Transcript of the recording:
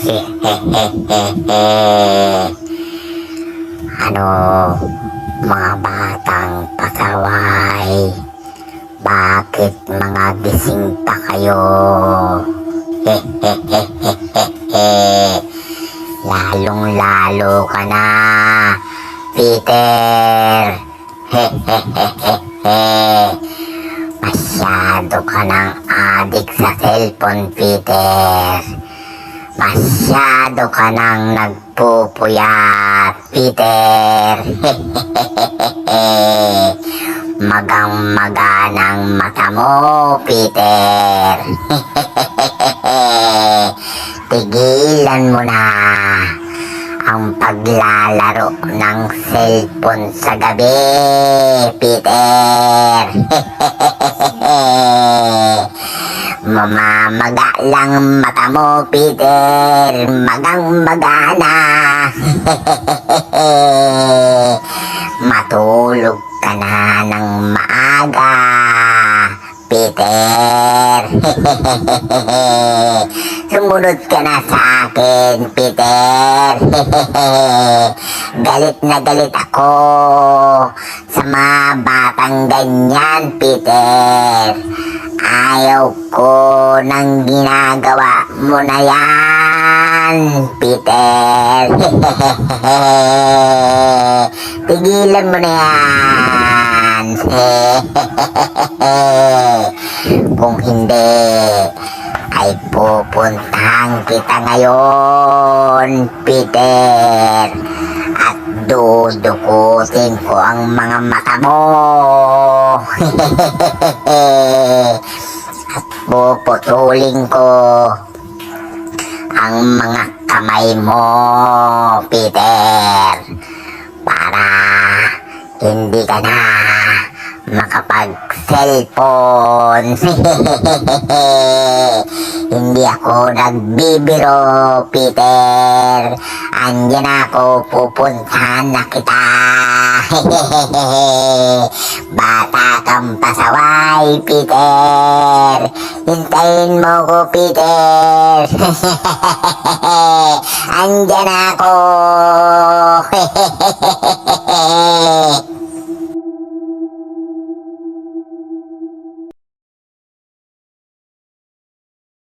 Ano, mga batang pasaway, bakit mga gising pa kayo? Lalong-lalo ka na, Peter. Masyado ka ng adik sa cellphone, Peter. Masyado ka nang nagpupuyat, Peter. Magang-maga ng mata mo, Peter. Tigilan mo na ang paglalaro ng cellphone sa gabi, Peter. Mamamaga lang mata mo, Peter. Magang-maga na. Matulog ka na ng maaga, Peter. Sumunod ka na sa akin, Peter. Galit na galit ako sa mga batang ganyan, Peter. Ayaw ko nang ginagawa mo na yan, Peter. Tigilan mo na yan. Kung hindi, ay pupuntahan kita ngayon, Peter. At dudukutin ko ang mga mata mo. At puputulin ko ang mga kamay mo, Peter. Para hindi ka na makapag-cellphone. Hindi ako nagbibiro, Peter. Andiyan ako, pupuntahan na kita. Bata kang pasaway, Peter. Hintayin mo ko, Peter. Andiyan ako.